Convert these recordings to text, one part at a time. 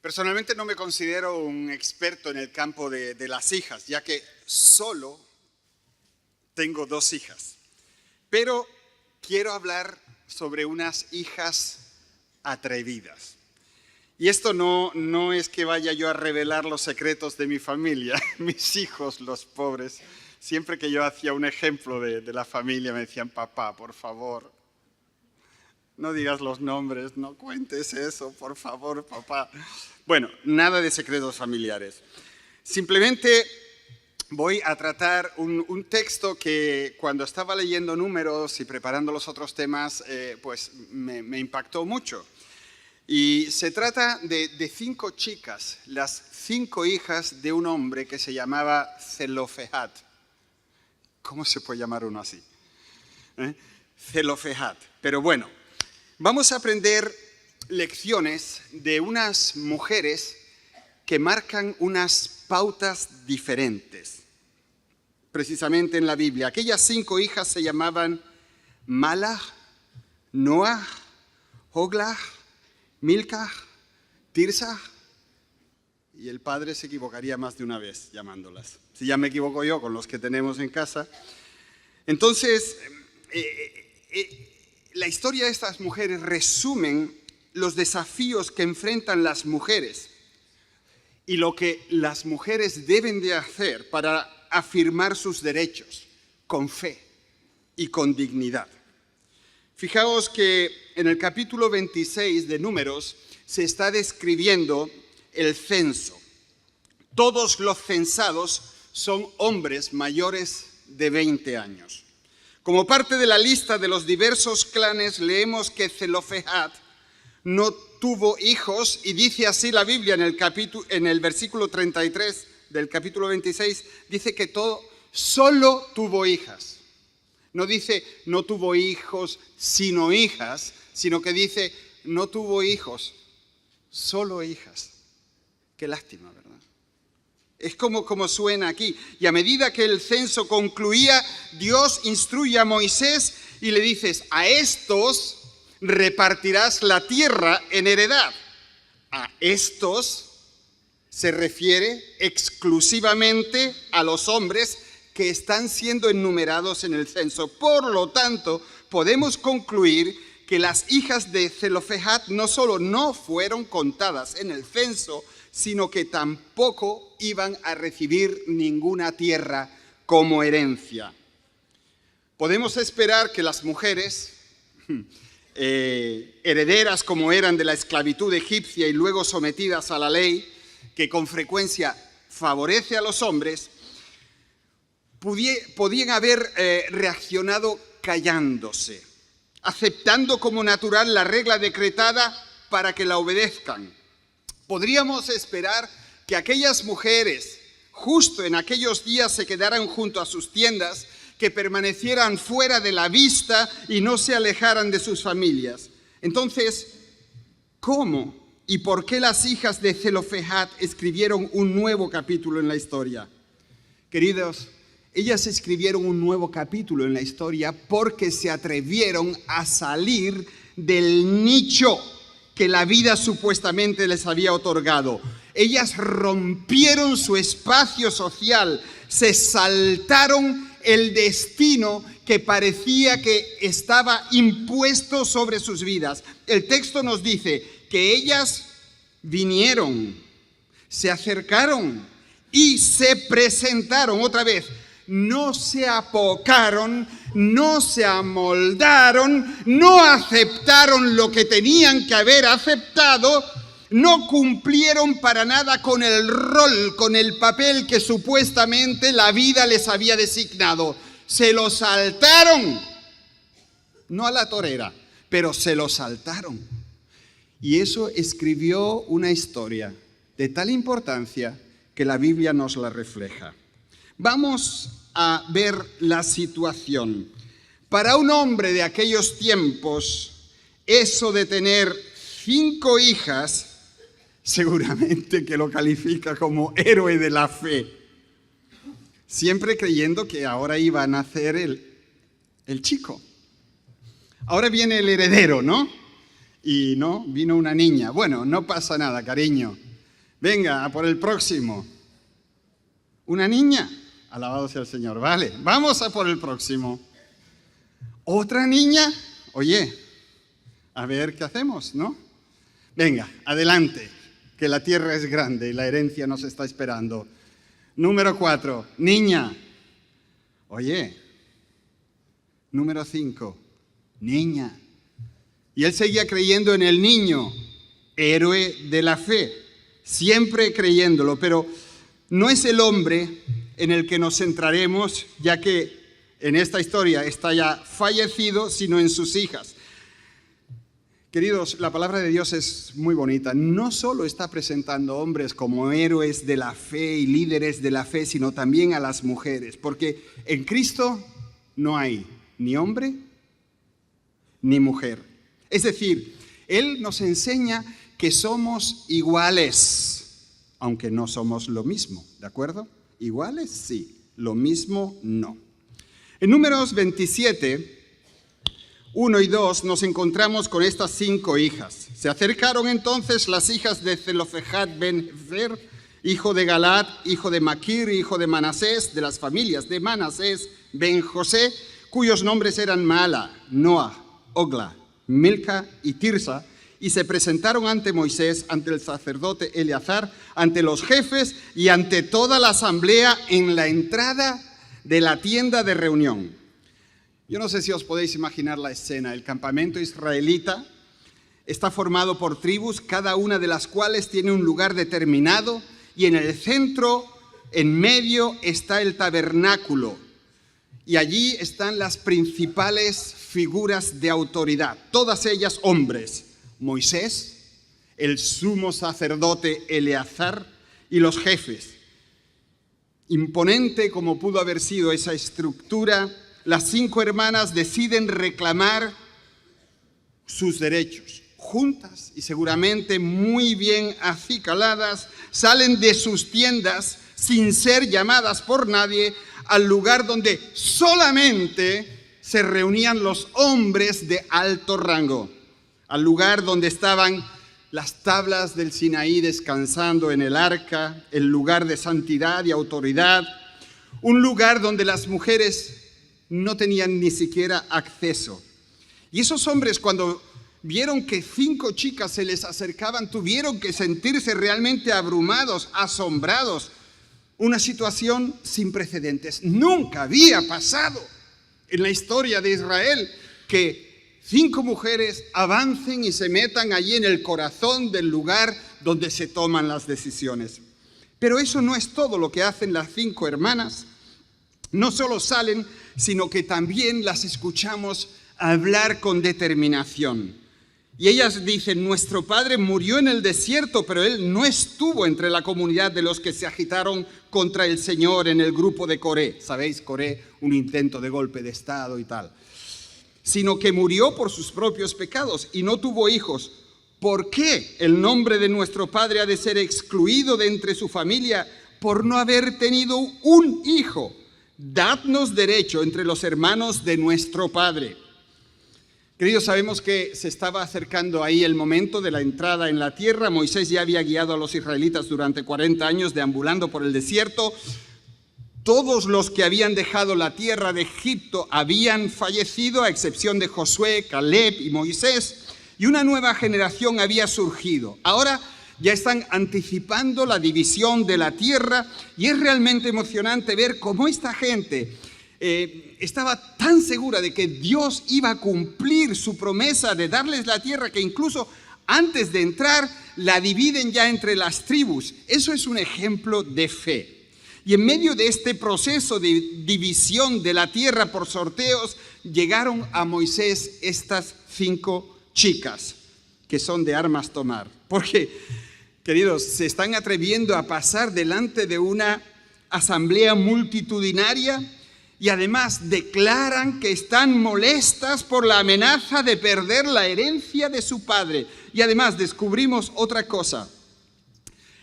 Personalmente no me considero un experto en el campo de las hijas, ya que solo tengo 2 hijas. Pero quiero hablar sobre unas hijas atrevidas. Y esto no es que vaya yo a revelar los secretos de mi familia. Mis hijos, los pobres, siempre que yo hacía un ejemplo de la familia me decían: papá, por favor, no digas los nombres, no cuentes eso, por favor, papá. Bueno, nada de secretos familiares. Simplemente voy a tratar un texto que cuando estaba leyendo Números y preparando los otros temas, pues me impactó mucho. Y se trata de 5 chicas, las 5 hijas de un hombre que se llamaba Zelofehad. ¿Cómo se puede llamar uno así? Zelofehad. Pero bueno, vamos a aprender lecciones de unas mujeres que marcan unas pautas diferentes. Precisamente en la Biblia. Aquellas 5 hijas se llamaban Mahlah, Noah, Hoglah, Milcah, Tirsa, y el padre se equivocaría más de una vez llamándolas. Si ya me equivoco yo con los que tenemos en casa. Entonces, la historia de estas mujeres resumen los desafíos que enfrentan las mujeres y lo que las mujeres deben de hacer para afirmar sus derechos con fe y con dignidad. Fijaos que en el capítulo 26 de Números se está describiendo el censo. Todos los censados son hombres mayores de 20 años. Como parte de la lista de los diversos clanes, leemos que Zelofehad no tuvo hijos, y dice así la Biblia en el versículo 33 del capítulo 26, dice que solo tuvo hijas. No dice no tuvo hijos sino hijas, sino que dice no tuvo hijos, solo hijas. Qué lástima, ¿verdad? Es como suena aquí. Y a medida que el censo concluía, Dios instruye a Moisés y le dices: a estos repartirás la tierra en heredad. A estos se refiere exclusivamente a los hombres que están siendo enumerados en el censo. Por lo tanto, podemos concluir que las hijas de Zelofehad no solo no fueron contadas en el censo, sino que tampoco iban a recibir ninguna tierra como herencia. Podemos esperar que las mujeres herederas como eran de la esclavitud egipcia y luego sometidas a la ley, que con frecuencia favorece a los hombres, podían haber reaccionado callándose, aceptando como natural la regla decretada para que la obedezcan. Podríamos esperar que aquellas mujeres, justo en aquellos días, se quedaran junto a sus tiendas, que permanecieran fuera de la vista y no se alejaran de sus familias. Entonces, ¿cómo y por qué las hijas de Zelofehad escribieron un nuevo capítulo en la historia? Queridos, ellas escribieron un nuevo capítulo en la historia porque se atrevieron a salir del nicho que la vida supuestamente les había otorgado. Ellas rompieron su espacio social, se saltaron el destino que parecía que estaba impuesto sobre sus vidas. El texto nos dice que ellas vinieron, se acercaron y se presentaron otra vez. No se apocaron, no se amoldaron, no aceptaron lo que tenían que haber aceptado, no cumplieron para nada con el rol, con el papel que supuestamente la vida les había designado. Se lo saltaron, no a la torera, pero se lo saltaron. Y eso escribió una historia de tal importancia que la Biblia nos la refleja. Vamos a ver la situación. Para un hombre de aquellos tiempos, eso de tener 5 hijas, seguramente que lo califica como héroe de la fe. Siempre creyendo que ahora iba a nacer el chico. Ahora viene el heredero, ¿no? Y no, vino una niña. Bueno, no pasa nada, cariño. Venga, a por el próximo. Una niña. Alabado sea el Señor. Vale, vamos a por el próximo. ¿Otra niña? Oye, a ver qué hacemos, ¿no? Venga, adelante, que la tierra es grande y la herencia nos está esperando. Número 4, niña. Oye, número 5, niña. Y él seguía creyendo en el niño, héroe de la fe, siempre creyéndolo, pero no es el hombre en el que nos centraremos, ya que en esta historia está ya fallecido, sino en sus hijas. Queridos, la palabra de Dios es muy bonita. No solo está presentando hombres como héroes de la fe y líderes de la fe, sino también a las mujeres, porque en Cristo no hay ni hombre ni mujer. Es decir, Él nos enseña que somos iguales, aunque no somos lo mismo, ¿de acuerdo? Iguales sí, lo mismo no. En Números 27, 1 y 2 nos encontramos con estas 5 hijas. Se acercaron entonces las hijas de Zelofejad ben Hefer, hijo de Galaad, hijo de Maquir, hijo de Manasés, de las familias de Manasés, ben José, cuyos nombres eran Maala, Noah, Ogla, Milca y Tirsa, y se presentaron ante Moisés, ante el sacerdote Eleazar, ante los jefes y ante toda la asamblea en la entrada de la tienda de reunión. Yo no sé si os podéis imaginar la escena. El campamento israelita está formado por tribus, cada una de las cuales tiene un lugar determinado, y en el centro, en medio, está el tabernáculo. Y allí están las principales figuras de autoridad, todas ellas hombres. Moisés, el sumo sacerdote Eleazar y los jefes. Imponente como pudo haber sido esa estructura, las 5 hermanas deciden reclamar sus derechos. Juntas y seguramente muy bien acicaladas, salen de sus tiendas sin ser llamadas por nadie al lugar donde solamente se reunían los hombres de alto rango, al lugar donde estaban las tablas del Sinaí descansando en el arca, el lugar de santidad y autoridad, un lugar donde las mujeres no tenían ni siquiera acceso. Y esos hombres, cuando vieron que 5 chicas se les acercaban, tuvieron que sentirse realmente abrumados, asombrados. Una situación sin precedentes. Nunca había pasado en la historia de Israel que 5 mujeres avancen y se metan allí en el corazón del lugar donde se toman las decisiones. Pero eso no es todo lo que hacen las 5 hermanas. No solo salen, sino que también las escuchamos hablar con determinación. Y ellas dicen, nuestro padre murió en el desierto, pero él no estuvo entre la comunidad de los que se agitaron contra el Señor en el grupo de Coré. ¿Sabéis? Coré, un intento de golpe de estado y tal. Sino que murió por sus propios pecados y no tuvo hijos. ¿Por qué el nombre de nuestro padre ha de ser excluido de entre su familia por no haber tenido un hijo? Dadnos derecho entre los hermanos de nuestro padre. Queridos, sabemos que se estaba acercando ahí el momento de la entrada en la tierra. Moisés ya había guiado a los israelitas durante 40 años deambulando por el desierto. Todos los que habían dejado la tierra de Egipto habían fallecido, a excepción de Josué, Caleb y Moisés, y una nueva generación había surgido. Ahora ya están anticipando la división de la tierra y es realmente emocionante ver cómo esta gente estaba tan segura de que Dios iba a cumplir su promesa de darles la tierra que incluso antes de entrar la dividen ya entre las tribus. Eso es un ejemplo de fe. Y en medio de este proceso de división de la tierra por sorteos, llegaron a Moisés estas 5 chicas que son de armas tomar. Porque, queridos, se están atreviendo a pasar delante de una asamblea multitudinaria y además declaran que están molestas por la amenaza de perder la herencia de su padre. Y además descubrimos otra cosa.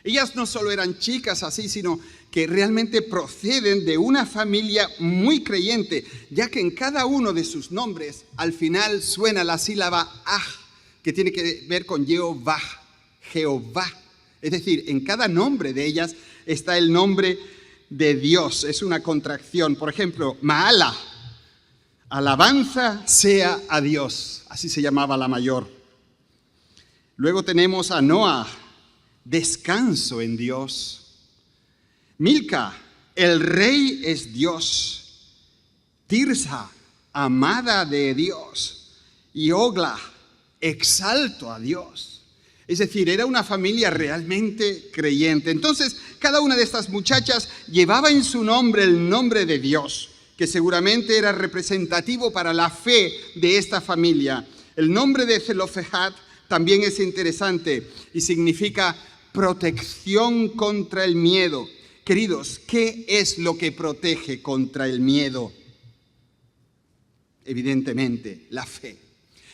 Ellas no solo eran chicas así, sino que realmente proceden de una familia muy creyente, ya que en cada uno de sus nombres al final suena la sílaba aj, que tiene que ver con Jehová, Jehová. Es decir, en cada nombre de ellas está el nombre de Dios. Es una contracción. Por ejemplo, Maala, alabanza sea a Dios. Así se llamaba la mayor. Luego tenemos a Noa, descanso en Dios. Milca, el rey es Dios. Tirsa, amada de Dios. Y Ogla, exalto a Dios. Es decir, era una familia realmente creyente. Entonces, cada una de estas muchachas llevaba en su nombre el nombre de Dios, que seguramente era representativo para la fe de esta familia. El nombre de Zelofehad también es interesante y significa protección contra el miedo. Queridos, ¿qué es lo que protege contra el miedo? Evidentemente, la fe.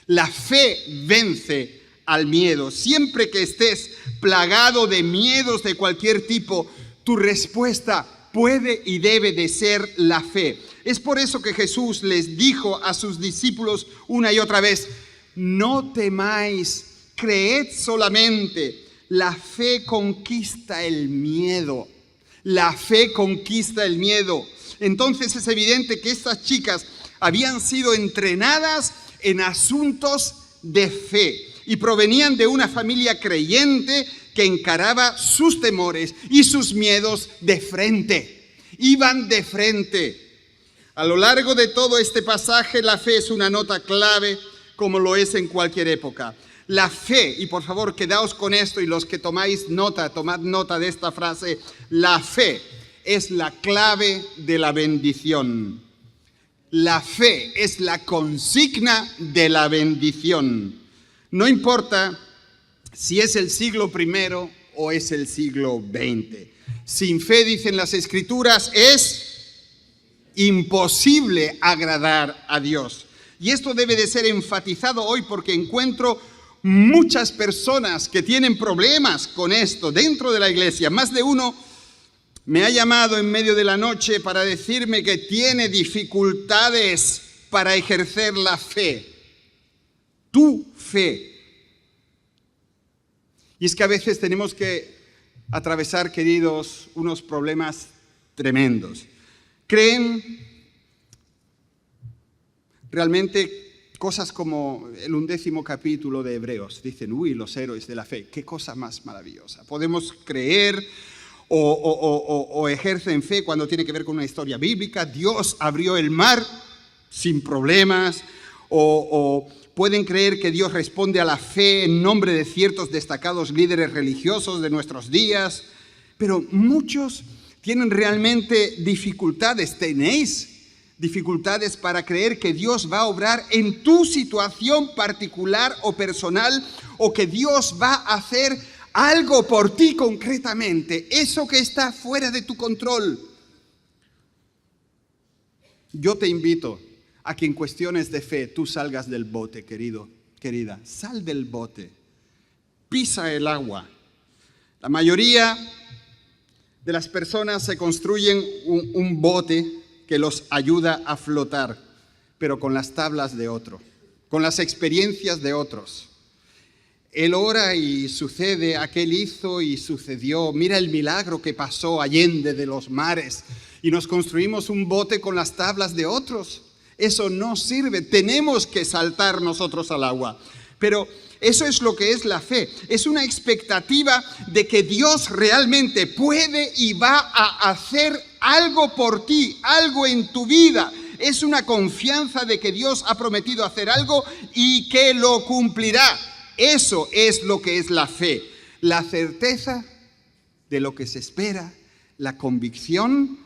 La fe vence al miedo. Siempre que estés plagado de miedos de cualquier tipo, tu respuesta puede y debe de ser la fe. Es por eso que Jesús les dijo a sus discípulos una y otra vez: no temáis, creed solamente. La fe conquista el miedo. La fe conquista el miedo. Entonces es evidente que estas chicas habían sido entrenadas en asuntos de fe y provenían de una familia creyente que encaraba sus temores y sus miedos de frente. Iban de frente. A lo largo de todo este pasaje, la fe es una nota clave, como lo es en cualquier época. La fe, y por favor quedaos con esto, y los que tomáis nota, tomad nota de esta frase: la fe es la clave de la bendición. La fe es la consigna de la bendición. No importa si es el siglo I o es el siglo XX. Sin fe, dicen las Escrituras, es imposible agradar a Dios. Y esto debe de ser enfatizado hoy porque encuentro muchas personas que tienen problemas con esto dentro de la iglesia. Más de uno me ha llamado en medio de la noche para decirme que tiene dificultades para ejercer la fe. Tu fe. Y es que a veces tenemos que atravesar, queridos, unos problemas tremendos. Creen realmente cosas como el 11º capítulo de Hebreos. Dicen, uy, los héroes de la fe. Qué cosa más maravillosa. Podemos creer o ejercen fe cuando tiene que ver con una historia bíblica. Dios abrió el mar sin problemas. O pueden creer que Dios responde a la fe en nombre de ciertos destacados líderes religiosos de nuestros días. Pero muchos tienen realmente dificultades. Tenéis dificultades para creer que Dios va a obrar en tu situación particular o personal, o que Dios va a hacer algo por ti concretamente, eso que está fuera de tu control. Yo te invito a que en cuestiones de fe tú salgas del bote, querido, querida. Sal del bote, pisa el agua. La mayoría de las personas se construyen un bote que los ayuda a flotar, pero con las tablas de otro, con las experiencias de otros. Él ora y sucede, aquel hizo y sucedió. Mira el milagro que pasó allende de los mares. Y nos construimos un bote con las tablas de otros. Eso no sirve. Tenemos que saltar nosotros al agua. Pero eso es lo que es la fe. Es una expectativa de que Dios realmente puede y va a hacer algo por ti, algo en tu vida. Es una confianza de que Dios ha prometido hacer algo y que lo cumplirá. Eso es lo que es la fe. La certeza de lo que se espera, la convicción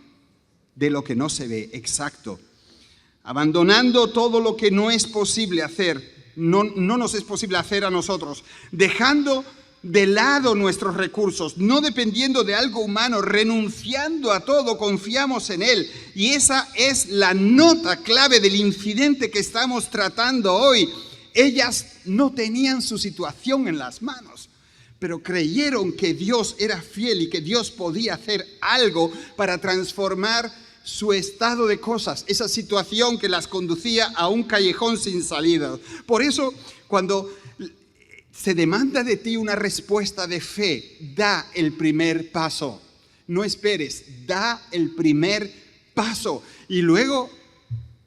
de lo que no se ve. Exacto. Abandonando todo lo que no es posible hacer, no nos es posible hacer a nosotros, dejando de lado nuestros recursos, no dependiendo de algo humano, renunciando a todo, confiamos en Él. Y esa es la nota clave del incidente que estamos tratando hoy. Ellas no tenían su situación en las manos, pero creyeron que Dios era fiel y que Dios podía hacer algo para transformar su estado de cosas, esa situación que las conducía a un callejón sin salida. Por eso, cuando se demanda de ti una respuesta de fe. Da el primer paso. No esperes, da el primer paso. Y luego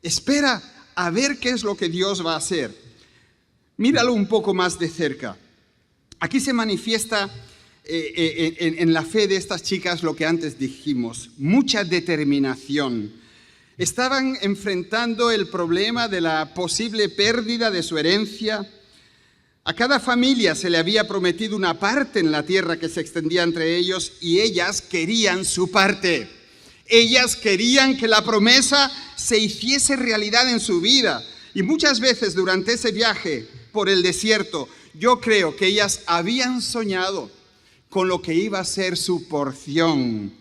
espera a ver qué es lo que Dios va a hacer. Míralo un poco más de cerca. Aquí se manifiesta en la fe de estas chicas lo que antes dijimos, mucha determinación. Estaban enfrentando el problema de la posible pérdida de su herencia. A cada familia se le había prometido una parte en la tierra que se extendía entre ellos y ellas querían su parte. Ellas querían que la promesa se hiciese realidad en su vida. Y muchas veces durante ese viaje por el desierto, yo creo que ellas habían soñado con lo que iba a ser su porción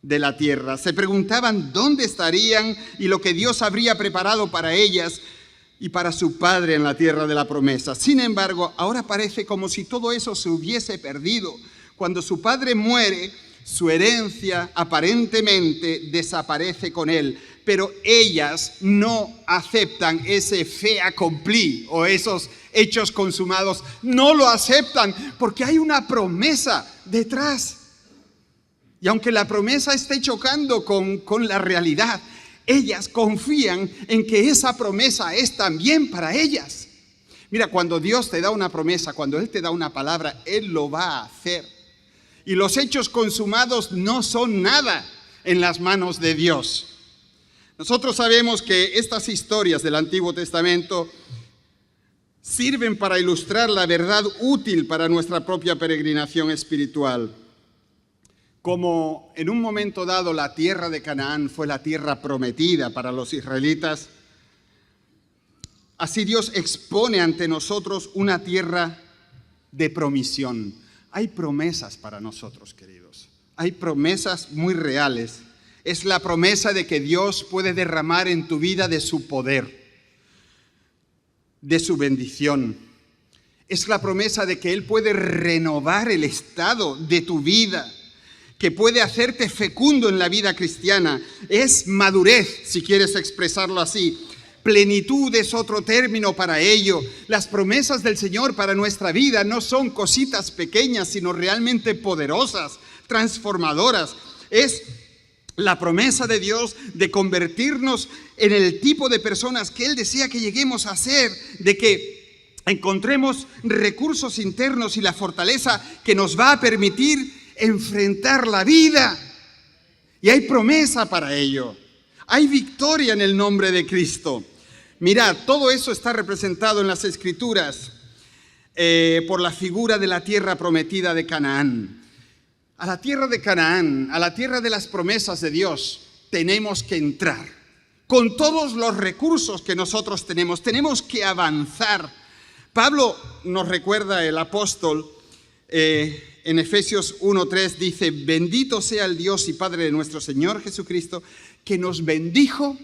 de la tierra. Se preguntaban dónde estarían y lo que Dios habría preparado para ellas y para su padre en la tierra de la promesa. Sin embargo, ahora parece como si todo eso se hubiese perdido. Cuando su padre muere, su herencia aparentemente desaparece con él. Pero ellas no aceptan ese fait accompli o esos hechos consumados. No lo aceptan porque hay una promesa detrás. Y aunque la promesa esté chocando con la realidad, ellas confían en que esa promesa es también para ellas. Mira, cuando Dios te da una promesa, cuando Él te da una palabra, Él lo va a hacer. Y los hechos consumados no son nada en las manos de Dios. Nosotros sabemos que estas historias del Antiguo Testamento sirven para ilustrar la verdad útil para nuestra propia peregrinación espiritual. Como en un momento dado la tierra de Canaán fue la tierra prometida para los israelitas, así Dios expone ante nosotros una tierra de promisión. Hay promesas para nosotros, queridos. Hay promesas muy reales. Es la promesa de que Dios puede derramar en tu vida de su poder, de su bendición. Es la promesa de que Él puede renovar el estado de tu vida, que puede hacerte fecundo en la vida cristiana. Es madurez, si quieres expresarlo así. Plenitud es otro término para ello. Las promesas del Señor para nuestra vida no son cositas pequeñas, sino realmente poderosas, transformadoras. Es la promesa de Dios de convertirnos en el tipo de personas que Él desea que lleguemos a ser, de que encontremos recursos internos y la fortaleza que nos va a permitir enfrentar la vida. Y hay promesa para ello. Hay victoria en el nombre de Cristo. Mirad, todo eso está representado en las Escrituras por la figura de la tierra prometida de Canaán. A la tierra de Canaán, a la tierra de las promesas de Dios, tenemos que entrar. Con todos los recursos que nosotros tenemos que avanzar. Pablo nos recuerda, el apóstol, en Efesios 1:3 dice: bendito sea el Dios y Padre de nuestro Señor Jesucristo, que nos bendijo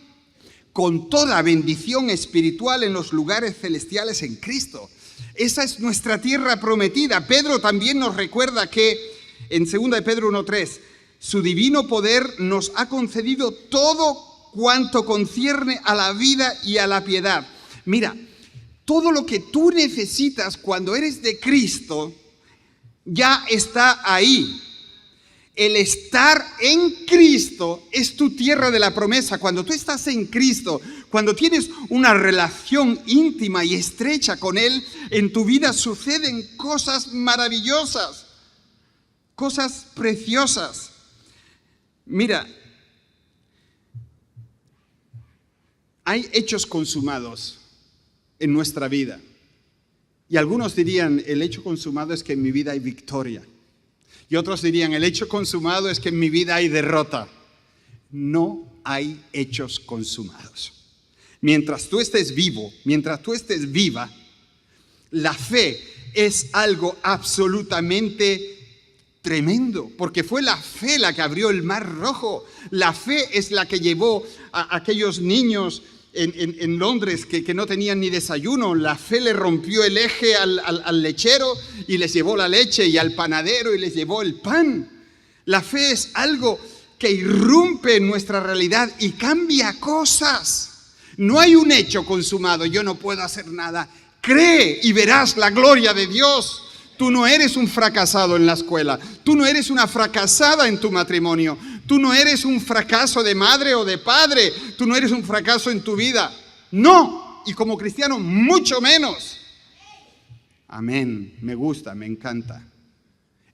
con toda bendición espiritual en los lugares celestiales en Cristo. Esa es nuestra tierra prometida. Pedro también nos recuerda que en 2 de Pedro 1:3, su divino poder nos ha concedido todo cuanto concierne a la vida y a la piedad. Mira, todo lo que tú necesitas cuando eres de Cristo ya está ahí. El estar en Cristo es tu tierra de la promesa. Cuando tú estás en Cristo, cuando tienes una relación íntima y estrecha con Él, en tu vida suceden cosas maravillosas, cosas preciosas. Mira, hay hechos consumados en nuestra vida. Y algunos dirían, el hecho consumado es que en mi vida hay victoria. Y otros dirían, el hecho consumado es que en mi vida hay derrota. No hay hechos consumados. Mientras tú estés vivo, mientras tú estés viva, la fe es algo absolutamente tremendo, porque fue la fe la que abrió el Mar Rojo. La fe es la que llevó a aquellos niños en Londres que no tenían ni desayuno. La fe le rompió el eje al lechero y les llevó la leche, y al panadero y les llevó el pan. La fe es algo que irrumpe en nuestra realidad y cambia cosas. No hay un hecho consumado, yo no puedo hacer nada. Cree y verás la gloria de Dios. Tú no eres un fracasado en la escuela. Tú no eres una fracasada en tu matrimonio. Tú no eres un fracaso de madre o de padre. Tú no eres un fracaso en tu vida. No. Y como cristiano, mucho menos. Amén. Me gusta, me encanta.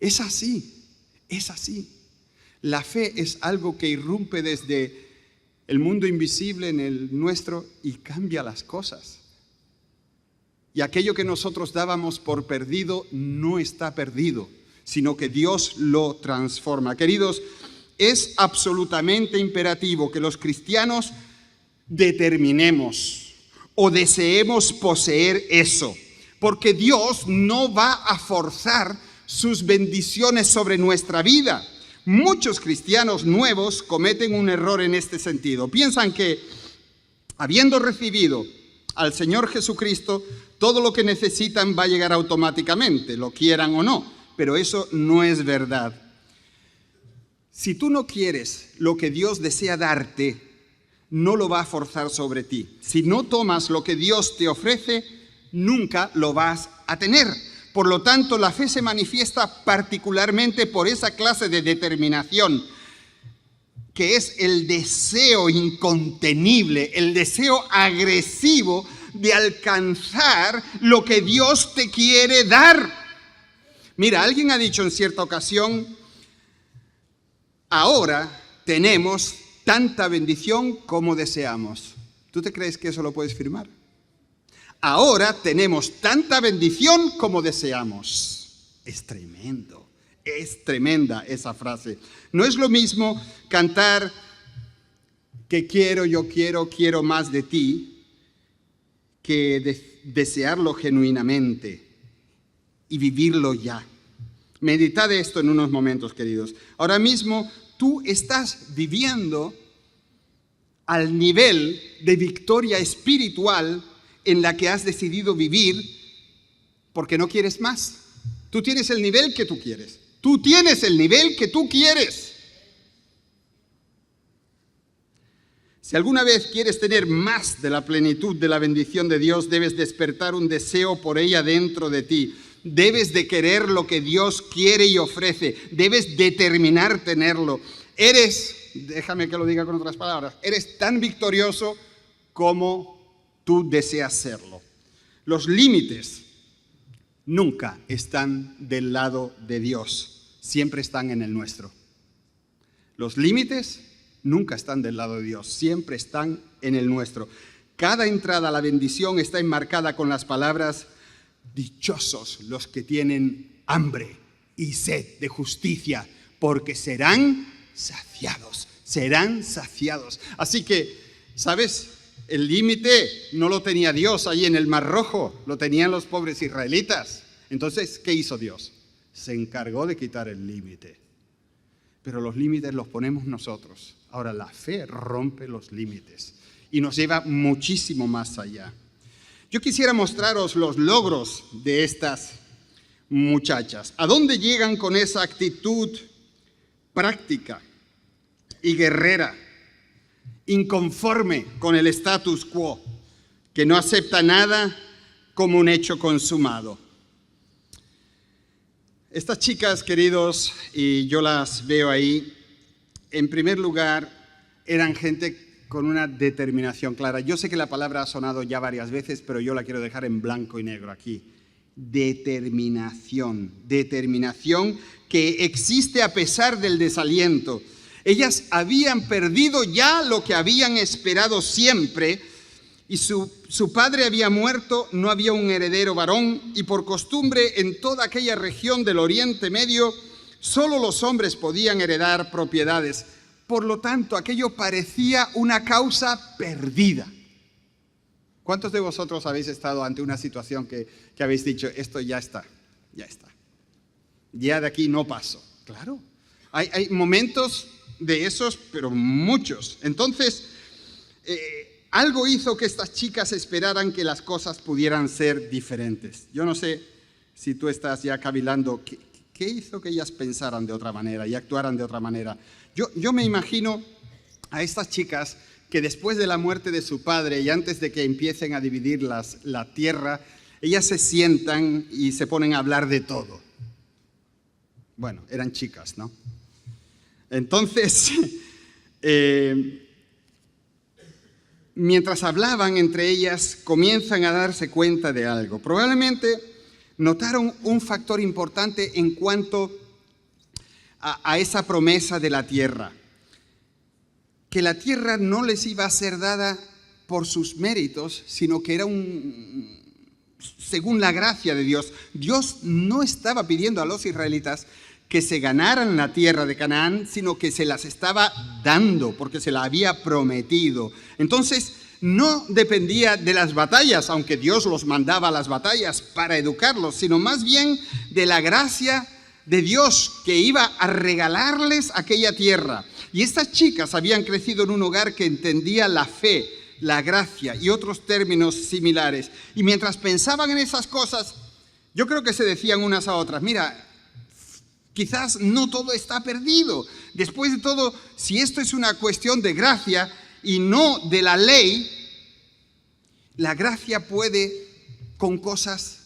Es así. Es así. La fe es algo que irrumpe desde el mundo invisible en el nuestro y cambia las cosas. Y aquello que nosotros dábamos por perdido no está perdido, sino que Dios lo transforma. Queridos, es absolutamente imperativo que los cristianos determinemos o deseemos poseer eso, porque Dios no va a forzar sus bendiciones sobre nuestra vida. Muchos cristianos nuevos cometen un error en este sentido. Piensan que, habiendo recibido al Señor Jesucristo, todo lo que necesitan va a llegar automáticamente, lo quieran o no, pero eso no es verdad. Si tú no quieres lo que Dios desea darte, no lo va a forzar sobre ti. Si no tomas lo que Dios te ofrece, nunca lo vas a tener. Por lo tanto, la fe se manifiesta particularmente por esa clase de determinación, que es el deseo incontenible, el deseo agresivo de alcanzar lo que Dios te quiere dar. Mira, alguien ha dicho en cierta ocasión, ahora tenemos tanta bendición como deseamos. ¿Tú te crees que eso lo puedes firmar? Ahora tenemos tanta bendición como deseamos. Es tremendo, es tremenda esa frase. No es lo mismo cantar que yo quiero más de ti, que desearlo genuinamente y vivirlo ya. Meditad esto en unos momentos, queridos. Ahora mismo tú estás viviendo al nivel de victoria espiritual en la que has decidido vivir porque no quieres más. Tú tienes el nivel que tú quieres. Tú tienes el nivel que tú quieres. Si alguna vez quieres tener más de la plenitud de la bendición de Dios, debes despertar un deseo por ella dentro de ti. Debes de querer lo que Dios quiere y ofrece. Debes determinar tenerlo. Déjame que lo diga con otras palabras, eres tan victorioso como tú deseas serlo. Los límites nunca están del lado de Dios, siempre están en el nuestro. Los límites nunca están del lado de Dios, siempre están en el nuestro. Cada entrada a la bendición está enmarcada con las palabras: dichosos los que tienen hambre y sed de justicia, porque serán saciados, serán saciados. Así que, ¿sabes? El límite no lo tenía Dios ahí en el Mar Rojo, lo tenían los pobres israelitas. Entonces, ¿qué hizo Dios? Se encargó de quitar el límite. Pero los límites los ponemos nosotros. Ahora, la fe rompe los límites y nos lleva muchísimo más allá. Yo quisiera mostraros los logros de estas muchachas. ¿A dónde llegan con esa actitud práctica y guerrera, inconforme con el status quo, que no acepta nada como un hecho consumado? Estas chicas, queridos, y yo las veo ahí, en primer lugar, eran gente con una determinación clara. Yo sé que la palabra ha sonado ya varias veces, pero yo la quiero dejar en blanco y negro aquí. Determinación, determinación que existe a pesar del desaliento. Ellas habían perdido ya lo que habían esperado siempre, y su padre había muerto, no había un heredero varón, y por costumbre en toda aquella región del Oriente Medio solo los hombres podían heredar propiedades. Por lo tanto, aquello parecía una causa perdida. ¿Cuántos de vosotros habéis estado ante una situación que habéis dicho, esto ya está, ya de aquí no paso? Claro, hay momentos de esos, pero muchos. Entonces, algo hizo que estas chicas esperaran que las cosas pudieran ser diferentes. Yo no sé si tú estás ya cavilando, ¿qué hizo que ellas pensaran de otra manera y actuaran de otra manera? Yo me imagino a estas chicas que después de la muerte de su padre y antes de que empiecen a dividir la tierra, ellas se sientan y se ponen a hablar de todo. Bueno, eran chicas, ¿no? Entonces, mientras hablaban entre ellas, comienzan a darse cuenta de algo. Probablemente notaron un factor importante en cuanto a esa promesa de la tierra. Que la tierra no les iba a ser dada por sus méritos, sino que era según la gracia de Dios. Dios no estaba pidiendo a los israelitas que se ganaran la tierra de Canaán, sino que se las estaba dando, porque se la había prometido. Entonces, no dependía de las batallas, aunque Dios los mandaba a las batallas para educarlos, sino más bien de la gracia de Dios que iba a regalarles aquella tierra. Y estas chicas habían crecido en un hogar que entendía la fe, la gracia y otros términos similares. Y mientras pensaban en esas cosas, yo creo que se decían unas a otras, mira, quizás no todo está perdido. Después de todo, si esto es una cuestión de gracia y no de la ley, la gracia puede con cosas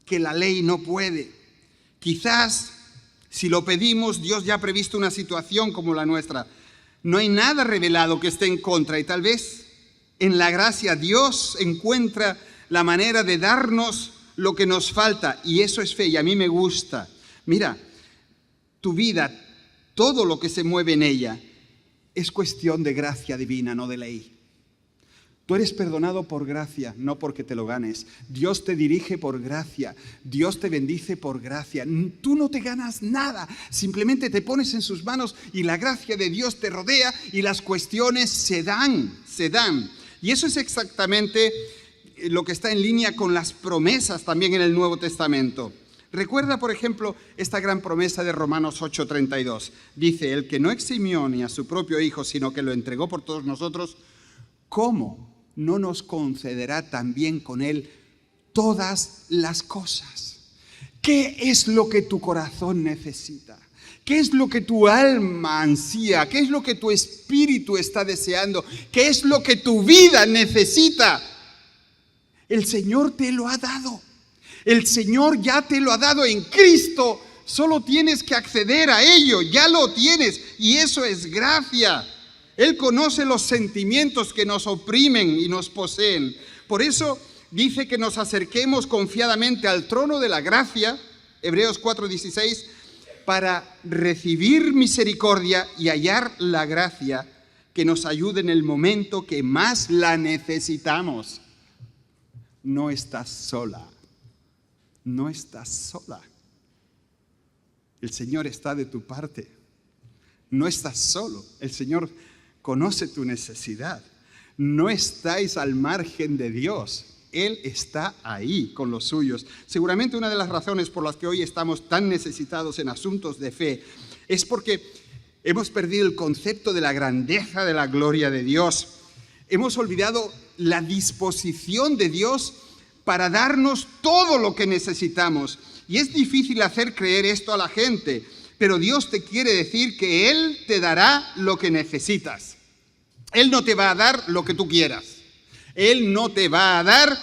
que la ley no puede. Quizás, si lo pedimos, Dios ya ha previsto una situación como la nuestra. No hay nada revelado que esté en contra y tal vez en la gracia Dios encuentra la manera de darnos lo que nos falta y eso es fe y a mí me gusta. Mira, tu vida, todo lo que se mueve en ella, es cuestión de gracia divina, no de ley. Tú eres perdonado por gracia, no porque te lo ganes. Dios te dirige por gracia, Dios te bendice por gracia. Tú no te ganas nada, simplemente te pones en sus manos y la gracia de Dios te rodea y las cuestiones se dan. Y eso es exactamente lo que está en línea con las promesas también en el Nuevo Testamento. Recuerda, por ejemplo, esta gran promesa de Romanos 8:32. Dice, el que no eximió ni a su propio Hijo, sino que lo entregó por todos nosotros, ¿cómo no nos concederá también con Él todas las cosas? ¿Qué es lo que tu corazón necesita? ¿Qué es lo que tu alma ansía? ¿Qué es lo que tu espíritu está deseando? ¿Qué es lo que tu vida necesita? El Señor te lo ha dado. El Señor ya te lo ha dado en Cristo. Solo tienes que acceder a ello. Ya lo tienes. Y eso es gracia. Él conoce los sentimientos que nos oprimen y nos poseen. Por eso dice que nos acerquemos confiadamente al trono de la gracia, Hebreos 4:16, para recibir misericordia y hallar la gracia que nos ayude en el momento que más la necesitamos. No estás sola. No estás sola. El Señor está de tu parte. No estás solo. El Señor conoce tu necesidad. No estáis al margen de Dios. Él está ahí con los suyos. Seguramente una de las razones por las que hoy estamos tan necesitados en asuntos de fe es porque hemos perdido el concepto de la grandeza de la gloria de Dios. Hemos olvidado la disposición de Dios para darnos todo lo que necesitamos. Y es difícil hacer creer esto a la gente, pero Dios te quiere decir que Él te dará lo que necesitas. Él no te va a dar lo que tú quieras. Él no te va a dar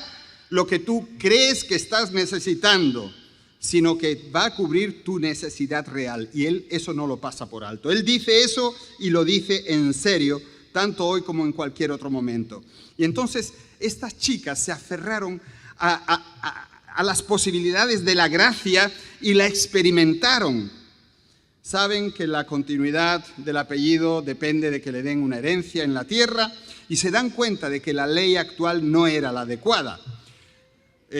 lo que tú crees que estás necesitando, sino que va a cubrir tu necesidad real. Y Él eso no lo pasa por alto. Él dice eso y lo dice en serio, tanto hoy como en cualquier otro momento. Y entonces estas chicas se aferraron a las posibilidades de la gracia y la experimentaron. Saben que la continuidad del apellido depende de que le den una herencia en la tierra y se dan cuenta de que la ley actual no era la adecuada.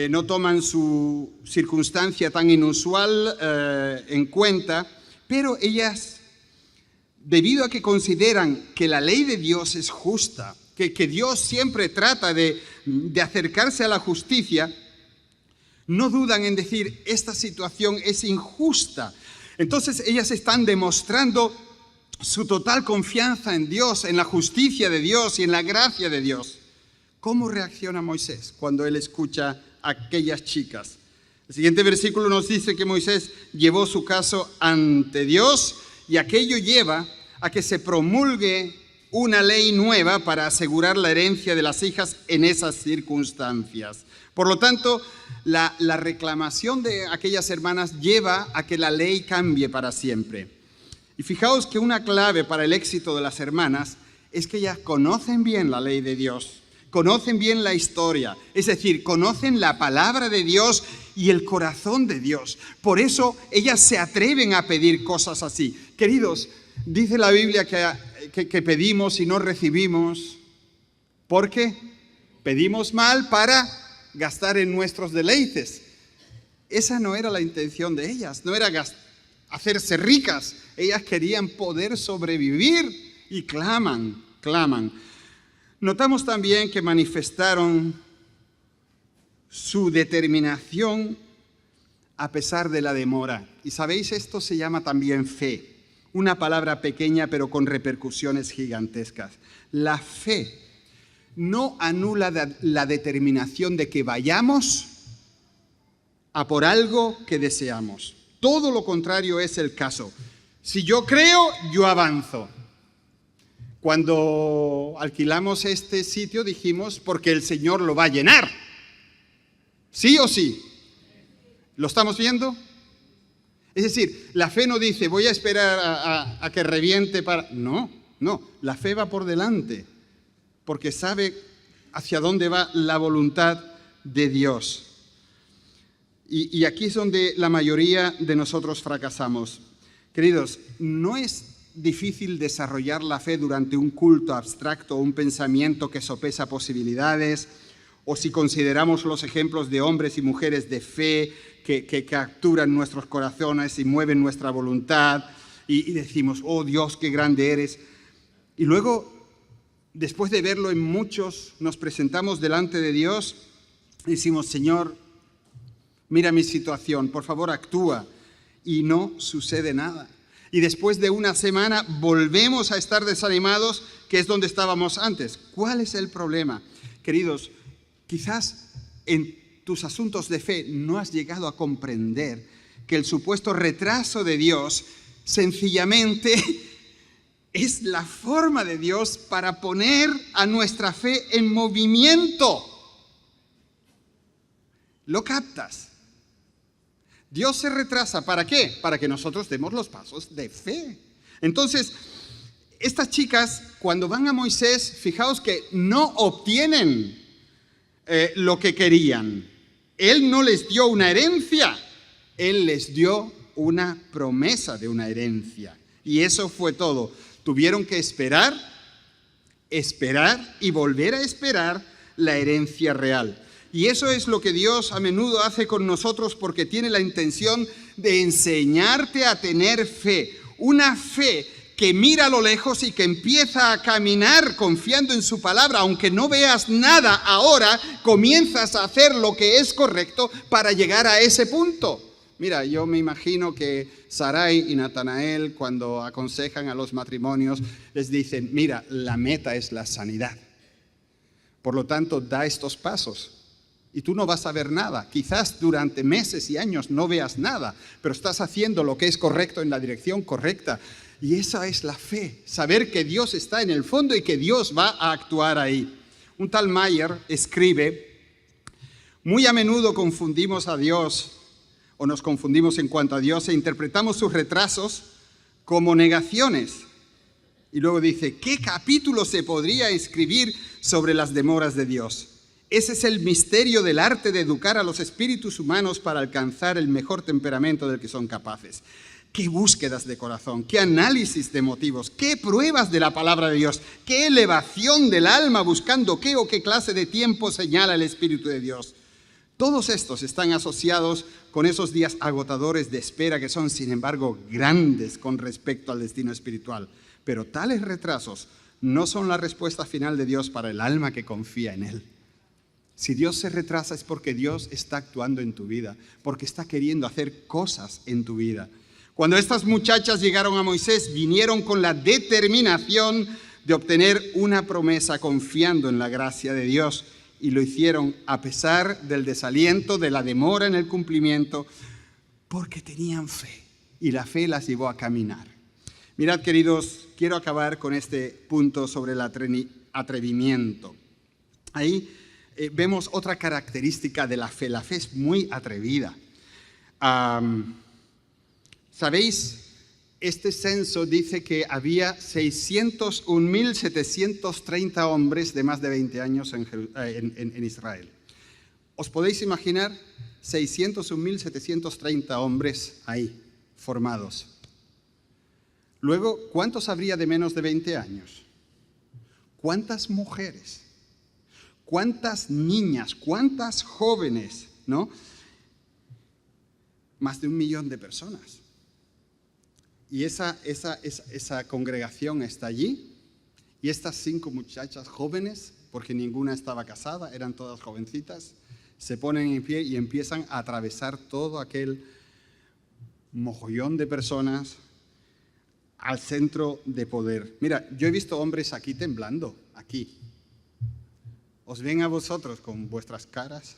No toman su circunstancia tan inusual en cuenta, pero ellas, debido a que consideran que la ley de Dios es justa, que Dios siempre trata de acercarse a la justicia, no dudan en decir, esta situación es injusta. Entonces ellas están demostrando su total confianza en Dios, en la justicia de Dios y en la gracia de Dios. ¿Cómo reacciona Moisés cuando él escucha a aquellas chicas? El siguiente versículo nos dice que Moisés llevó su caso ante Dios y aquello lleva a que se promulgue una ley nueva para asegurar la herencia de las hijas en esas circunstancias. Por lo tanto, la reclamación de aquellas hermanas lleva a que la ley cambie para siempre. Y fijaos que una clave para el éxito de las hermanas es que ellas conocen bien la ley de Dios, conocen bien la historia, es decir, conocen la palabra de Dios y el corazón de Dios. Por eso ellas se atreven a pedir cosas así. Queridos, dice la Biblia que pedimos y no recibimos. ¿Por qué? Pedimos mal para gastar en nuestros deleites. Esa no era la intención de ellas, no era hacerse ricas. Ellas querían poder sobrevivir y claman. Notamos también que manifestaron su determinación a pesar de la demora. Y sabéis, esto se llama también fe. Una palabra pequeña pero con repercusiones gigantescas. La fe no anula la determinación de que vayamos a por algo que deseamos. Todo lo contrario es el caso. Si yo creo, yo avanzo. Cuando alquilamos este sitio dijimos, porque el Señor lo va a llenar. ¿Sí o sí? ¿Lo estamos viendo? Es decir, la fe no dice, voy a esperar a que reviente para... No, la fe va por delante, porque sabe hacia dónde va la voluntad de Dios. Y aquí es donde la mayoría de nosotros fracasamos. Queridos, no es difícil desarrollar la fe durante un culto abstracto o un pensamiento que sopesa posibilidades, o si consideramos los ejemplos de hombres y mujeres de fe que capturan nuestros corazones y mueven nuestra voluntad y decimos, oh Dios, qué grande eres. Y luego, después de verlo en muchos, nos presentamos delante de Dios y decimos, Señor, mira mi situación, por favor actúa. Y no sucede nada. Y después de una semana volvemos a estar desanimados, que es donde estábamos antes. ¿Cuál es el problema? Queridos, quizás en tus asuntos de fe no has llegado a comprender que el supuesto retraso de Dios sencillamente es la forma de Dios para poner a nuestra fe en movimiento. ¿Lo captas? Dios se retrasa, ¿para qué? Para que nosotros demos los pasos de fe. Entonces, estas chicas, cuando van a Moisés, fijaos que no obtienen lo que querían. Él no les dio una herencia, Él les dio una promesa de una herencia. Y eso fue todo. Tuvieron que esperar y volver a esperar la herencia real. Y eso es lo que Dios a menudo hace con nosotros porque tiene la intención de enseñarte a tener fe. Una fe que mira a lo lejos y que empieza a caminar confiando en su palabra. Aunque no veas nada ahora, comienzas a hacer lo que es correcto para llegar a ese punto. Mira, yo me imagino que Sarai y Natanael, cuando aconsejan a los matrimonios, les dicen, mira, la meta es la sanidad. Por lo tanto, da estos pasos. Y tú no vas a ver nada. Quizás durante meses y años no veas nada, pero estás haciendo lo que es correcto en la dirección correcta. Y esa es la fe, saber que Dios está en el fondo y que Dios va a actuar ahí. Un tal Mayer escribe, muy a menudo confundimos a Dios, o nos confundimos en cuanto a Dios, e interpretamos sus retrasos como negaciones. Y luego dice, ¿qué capítulo se podría escribir sobre las demoras de Dios? Ese es el misterio del arte de educar a los espíritus humanos para alcanzar el mejor temperamento del que son capaces. Qué búsquedas de corazón, qué análisis de motivos, qué pruebas de la palabra de Dios, qué elevación del alma buscando qué o qué clase de tiempo señala el Espíritu de Dios. Todos estos están asociados con esos días agotadores de espera que son, sin embargo, grandes con respecto al destino espiritual. Pero tales retrasos no son la respuesta final de Dios para el alma que confía en Él. Si Dios se retrasa es porque Dios está actuando en tu vida, porque está queriendo hacer cosas en tu vida. Cuando estas muchachas llegaron a Moisés, vinieron con la determinación de obtener una promesa confiando en la gracia de Dios y lo hicieron a pesar del desaliento, de la demora en el cumplimiento, porque tenían fe y la fe las llevó a caminar. Mirad, queridos, quiero acabar con este punto sobre el atrevimiento. Ahí vemos otra característica de la fe. La fe es muy atrevida. ¿Sabéis? Este censo dice que había 601.730 hombres de más de 20 años en Israel. ¿Os podéis imaginar 601.730 hombres ahí, formados? Luego, ¿cuántos habría de menos de 20 años? ¿Cuántas mujeres? ¿Cuántas niñas? ¿Cuántas jóvenes? ¿No? Más de 1 millón de personas. Y esa congregación está allí, y estas 5 muchachas jóvenes, porque ninguna estaba casada, eran todas jovencitas, se ponen en pie y empiezan a atravesar todo aquel mogollón de personas al centro de poder. Mira, yo he visto hombres aquí temblando, aquí. Os ven a vosotros con vuestras caras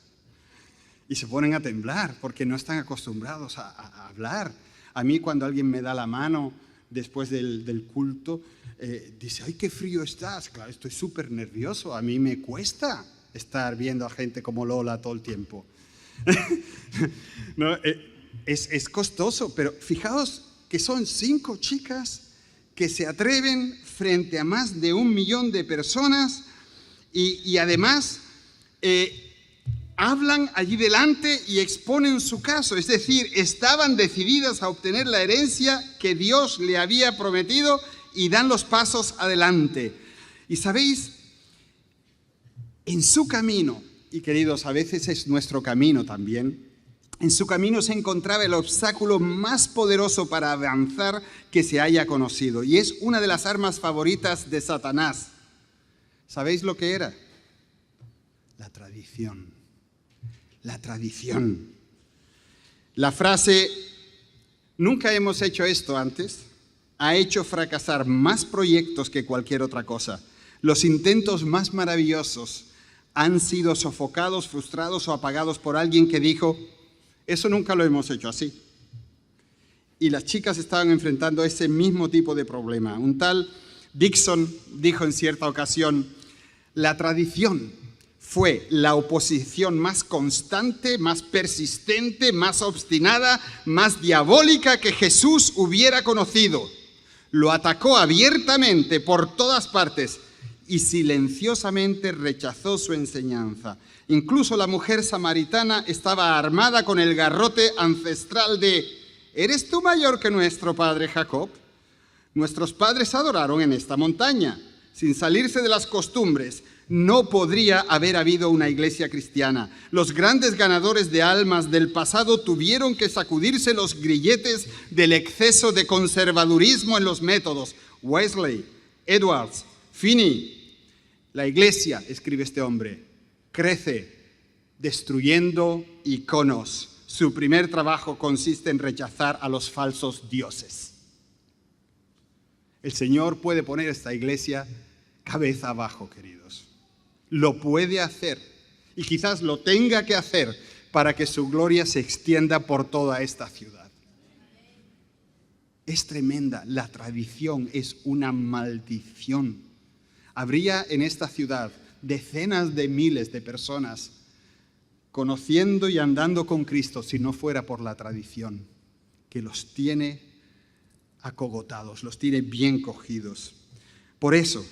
y se ponen a temblar porque no están acostumbrados a hablar. A mí cuando alguien me da la mano después del culto, dice, ¡ay, qué frío estás! Claro, estoy súper nervioso. A mí me cuesta estar viendo a gente como Lola todo el tiempo. No, es costoso, pero fijaos que son 5 chicas que se atreven frente a más de 1 millón de personas y además hablan allí delante y exponen su caso. Es decir, estaban decididas a obtener la herencia que Dios le había prometido y dan los pasos adelante. Y sabéis, en su camino, y queridos, a veces es nuestro camino también, en su camino se encontraba el obstáculo más poderoso para avanzar que se haya conocido. Y es una de las armas favoritas de Satanás. ¿Sabéis lo que era? La tradición. La tradición. La frase, nunca hemos hecho esto antes, ha hecho fracasar más proyectos que cualquier otra cosa. Los intentos más maravillosos han sido sofocados, frustrados o apagados por alguien que dijo, eso nunca lo hemos hecho así. Y las chicas estaban enfrentando ese mismo tipo de problema. Un tal Dixon dijo en cierta ocasión, la tradición fue la oposición más constante, más persistente, más obstinada, más diabólica que Jesús hubiera conocido. Lo atacó abiertamente por todas partes y silenciosamente rechazó su enseñanza. Incluso la mujer samaritana estaba armada con el garrote ancestral de ¿eres tú mayor que nuestro padre Jacob? Nuestros padres adoraron en esta montaña. Sin salirse de las costumbres, no podría haber habido una iglesia cristiana. Los grandes ganadores de almas del pasado tuvieron que sacudirse los grilletes del exceso de conservadurismo en los métodos. Wesley, Edwards, Finney. La iglesia, escribe este hombre, crece destruyendo iconos. Su primer trabajo consiste en rechazar a los falsos dioses. El Señor puede poner esta iglesia cabeza abajo, queridos. Lo puede hacer y quizás lo tenga que hacer para que su gloria se extienda por toda esta ciudad. Es tremenda, la tradición es una maldición. Habría en esta ciudad decenas de miles de personas conociendo y andando con Cristo si no fuera por la tradición que los tiene acogotados, los tiene bien cogidos. Por eso,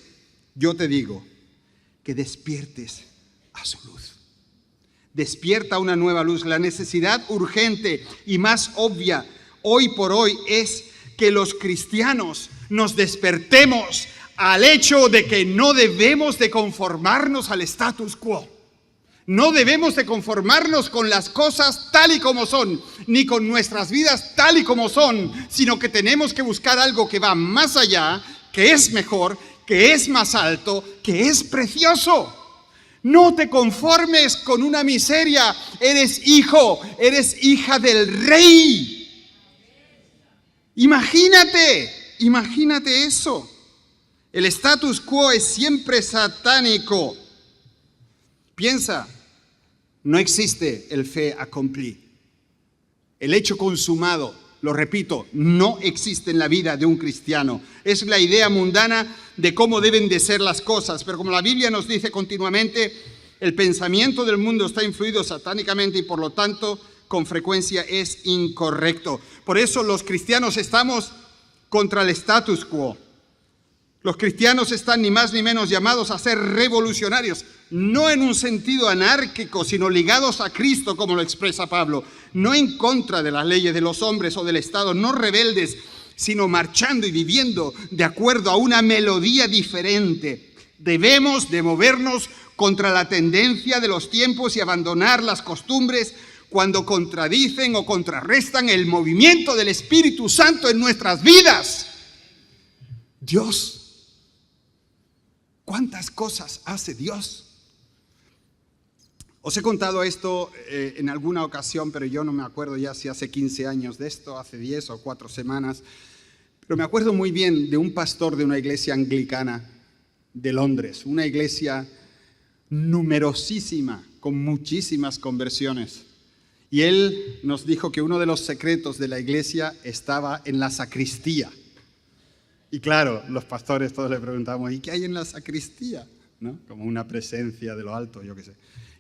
yo te digo que despiertes a su luz. Despierta una nueva luz. La necesidad urgente y más obvia hoy por hoy es que los cristianos nos despertemos al hecho de que no debemos de conformarnos al status quo. No debemos de conformarnos con las cosas tal y como son, ni con nuestras vidas tal y como son, sino que tenemos que buscar algo que va más allá, que es mejor, que es más alto, que es precioso. No te conformes con una miseria. Eres hijo, eres hija del Rey. Imagínate eso. El status quo es siempre satánico. Piensa, no existe el fait accompli, el hecho consumado. lo repito, no existe en la vida de un cristiano. Es la idea mundana de cómo deben de ser las cosas, pero como la Biblia nos dice continuamente, el pensamiento del mundo está influido satánicamente y por lo tanto con frecuencia es incorrecto. Por eso los cristianos estamos contra el status quo. Los cristianos están ni más ni menos llamados a ser revolucionarios, no en un sentido anárquico, sino ligados a Cristo, como lo expresa Pablo, no en contra de las leyes de los hombres o del Estado, no rebeldes, sino marchando y viviendo de acuerdo a una melodía diferente. Debemos de movernos contra la tendencia de los tiempos y abandonar las costumbres cuando contradicen o contrarrestan el movimiento del Espíritu Santo en nuestras vidas. Dios, ¿cuántas cosas hace Dios? Os he contado esto en alguna ocasión, pero yo no me acuerdo ya si hace 15 años de esto, hace 10 o 4 semanas. Pero me acuerdo muy bien de un pastor de una iglesia anglicana de Londres, una iglesia numerosísima, con muchísimas conversiones. Y él nos dijo que uno de los secretos de la iglesia estaba en la sacristía. Y claro, los pastores todos le preguntamos, ¿y qué hay en la sacristía? ¿No? Como una presencia de lo alto, yo qué sé.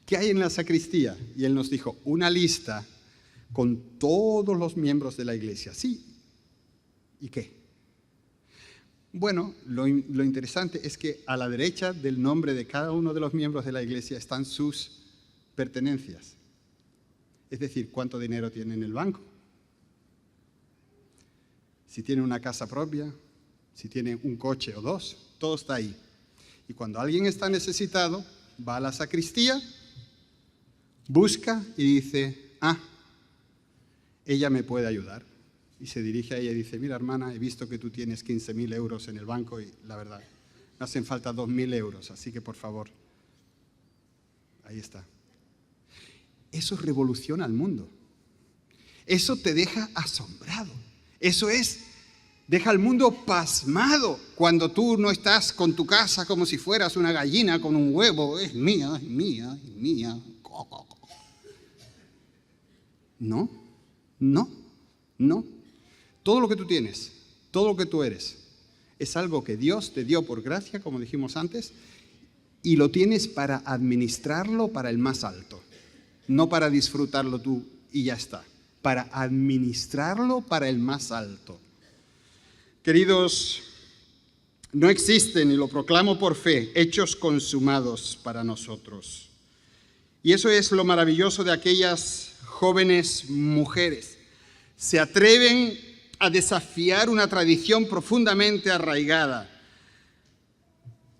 ¿Qué hay en la sacristía? Y él nos dijo, una lista con todos los miembros de la iglesia. Sí. ¿Y qué? Bueno, lo interesante es que a la derecha del nombre de cada uno de los miembros de la iglesia están sus pertenencias. Es decir, cuánto dinero tiene en el banco, si tiene una casa propia, si tiene un coche o 2, todo está ahí. Y cuando alguien está necesitado, va a la sacristía, busca y dice, ella me puede ayudar. Y se dirige a ella y dice, mira hermana, he visto que tú tienes 15.000 euros en el banco y la verdad, me hacen falta 2.000 euros, así que por favor, ahí está. Eso revoluciona al mundo. Eso te deja asombrado. Eso deja al mundo pasmado cuando tú no estás con tu casa como si fueras una gallina con un huevo. Es mía, es mía, es mía. No, no, no. Todo lo que tú tienes, todo lo que tú eres, es algo que Dios te dio por gracia, como dijimos antes, y lo tienes para administrarlo para el más alto. No para disfrutarlo tú y ya está, para administrarlo para el más alto. Queridos, no existen, y lo proclamo por fe, hechos consumados para nosotros. Y eso es lo maravilloso de aquellas jóvenes mujeres. Se atreven a desafiar una tradición profundamente arraigada.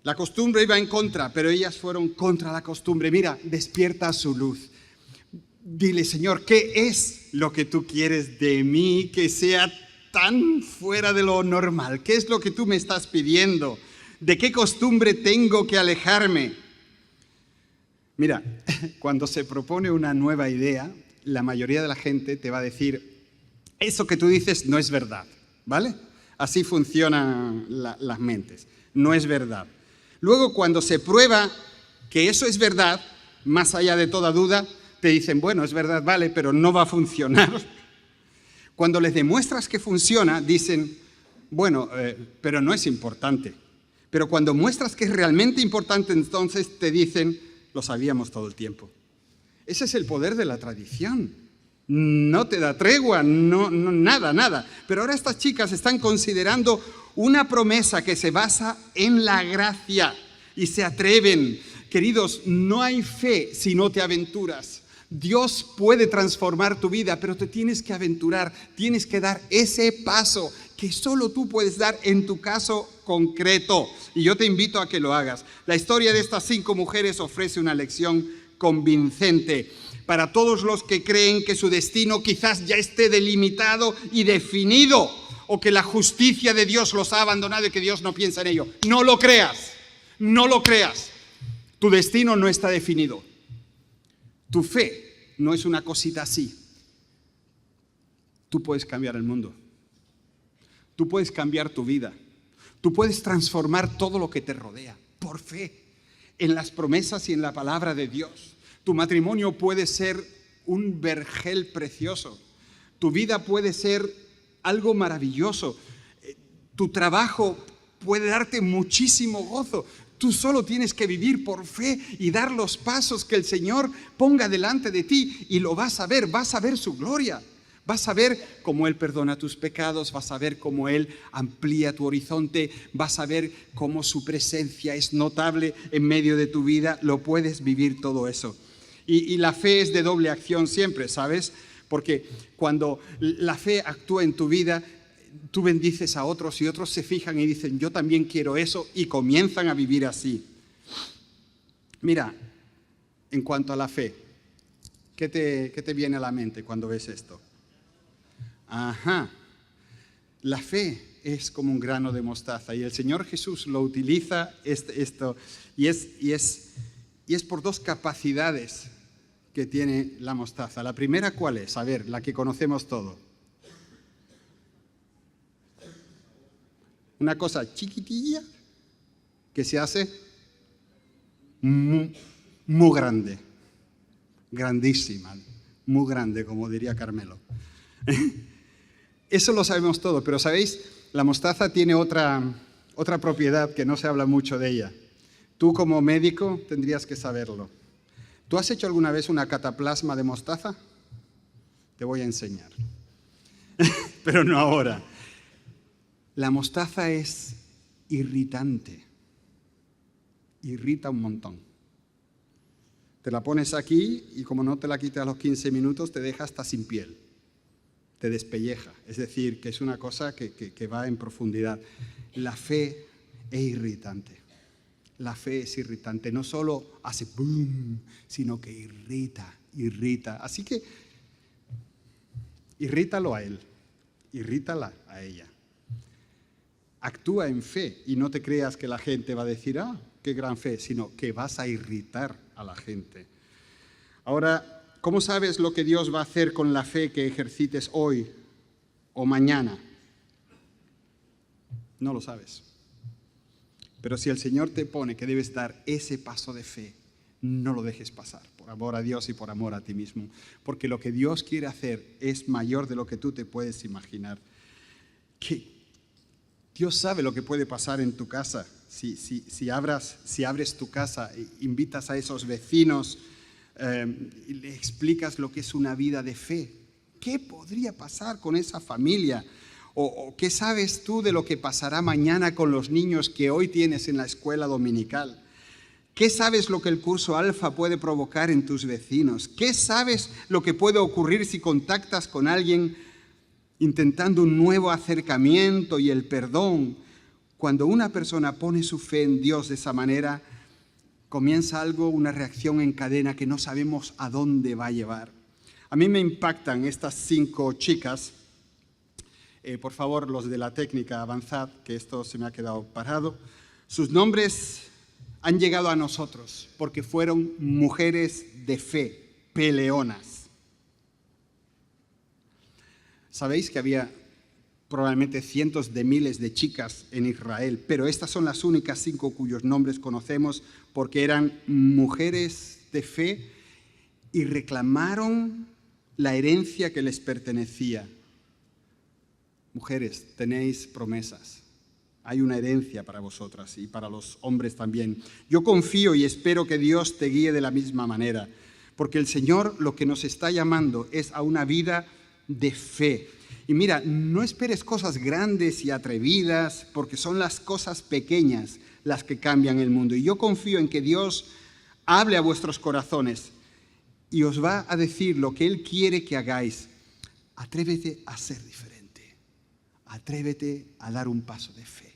La costumbre iba en contra, pero ellas fueron contra la costumbre. Mira, despierta su luz. Dile, Señor, ¿qué es lo que tú quieres de mí que sea tan fuera de lo normal? ¿Qué es lo que tú me estás pidiendo? ¿De qué costumbre tengo que alejarme? Mira, cuando se propone una nueva idea, la mayoría de la gente te va a decir, eso que tú dices no es verdad, ¿vale? Así funcionan las mentes, no es verdad. Luego, cuando se prueba que eso es verdad, más allá de toda duda, te dicen, bueno, es verdad, vale, pero no va a funcionar. Cuando les demuestras que funciona, dicen, bueno, pero no es importante. Pero cuando muestras que es realmente importante, entonces te dicen, lo sabíamos todo el tiempo. Ese es el poder de la tradición. No te da tregua, nada. Pero ahora estas chicas están considerando una promesa que se basa en la gracia y se atreven. Queridos, no hay fe si no te aventuras. Dios puede transformar tu vida, pero te tienes que aventurar, tienes que dar ese paso que solo tú puedes dar en tu caso concreto. Y yo te invito a que lo hagas. La historia de estas 5 mujeres ofrece una lección convincente para todos los que creen que su destino quizás ya esté delimitado y definido, o que la justicia de Dios los ha abandonado y que Dios no piensa en ello. No lo creas, no lo creas. Tu destino no está definido. Tu fe no es una cosita así. Tú puedes cambiar el mundo. Tú puedes cambiar tu vida. Tú puedes transformar todo lo que te rodea por fe en las promesas y en la palabra de Dios. Tu matrimonio puede ser un vergel precioso. Tu vida puede ser algo maravilloso. Tu trabajo puede darte muchísimo gozo. Tú solo tienes que vivir por fe y dar los pasos que el Señor ponga delante de ti y lo vas a ver su gloria. Vas a ver cómo Él perdona tus pecados, vas a ver cómo Él amplía tu horizonte, vas a ver cómo su presencia es notable en medio de tu vida. Lo puedes vivir todo eso. Y la fe es de doble acción siempre, ¿sabes? Porque cuando la fe actúa en tu vida, tú bendices a otros y otros se fijan y dicen, yo también quiero eso, y comienzan a vivir así. Mira, en cuanto a la fe, ¿qué te viene a la mente cuando ves esto? Ajá, la fe es como un grano de mostaza y el Señor Jesús lo utiliza esto y es por dos capacidades que tiene la mostaza. La primera, ¿cuál es? A ver, la que conocemos todo. Una cosa chiquitilla que se hace muy grande, grandísima, muy grande, como diría Carmelo. Eso lo sabemos todo, pero ¿sabéis? La mostaza tiene otra propiedad que no se habla mucho de ella. Tú como médico tendrías que saberlo. ¿Tú has hecho alguna vez una cataplasma de mostaza? Te voy a enseñar. Pero no ahora. La mostaza es irritante. Irrita un montón. Te la pones aquí y como no te la quites a los 15 minutos, te deja hasta sin piel. Te despelleja. Es decir, que es una cosa que va en profundidad. La fe es irritante. La fe es irritante. No solo hace boom, sino que irrita. Así que irrítalo a él. Irrítala a ella. Actúa en fe y no te creas que la gente va a decir, ah, qué gran fe, sino que vas a irritar a la gente. Ahora, ¿cómo sabes lo que Dios va a hacer con la fe que ejercites hoy o mañana? No lo sabes. Pero si el Señor te pone que debes dar ese paso de fe, no lo dejes pasar, por amor a Dios y por amor a ti mismo. Porque lo que Dios quiere hacer es mayor de lo que tú te puedes imaginar. Dios sabe lo que puede pasar en tu casa. Si abres tu casa, invitas a esos vecinos y le explicas lo que es una vida de fe. ¿Qué podría pasar con esa familia? ¿O qué sabes tú de lo que pasará mañana con los niños que hoy tienes en la escuela dominical? ¿Qué sabes lo que el curso Alfa puede provocar en tus vecinos? ¿Qué sabes lo que puede ocurrir si contactas con alguien intentando un nuevo acercamiento y el perdón? Cuando una persona pone su fe en Dios de esa manera, comienza algo, una reacción en cadena que no sabemos a dónde va a llevar. A mí me impactan estas 5 chicas. Por favor, los de la técnica, avanzad, que esto se me ha quedado parado. Sus nombres han llegado a nosotros porque fueron mujeres de fe, peleonas. Sabéis que había probablemente cientos de miles de chicas en Israel, pero estas son las únicas 5 cuyos nombres conocemos porque eran mujeres de fe y reclamaron la herencia que les pertenecía. Mujeres, tenéis promesas. Hay una herencia para vosotras y para los hombres también. Yo confío y espero que Dios te guíe de la misma manera, porque el Señor lo que nos está llamando es a una vida de fe. Y mira, no esperes cosas grandes y atrevidas, porque son las cosas pequeñas las que cambian el mundo. Y yo confío en que Dios hable a vuestros corazones y os va a decir lo que Él quiere que hagáis. Atrévete a ser diferente. Atrévete a dar un paso de fe.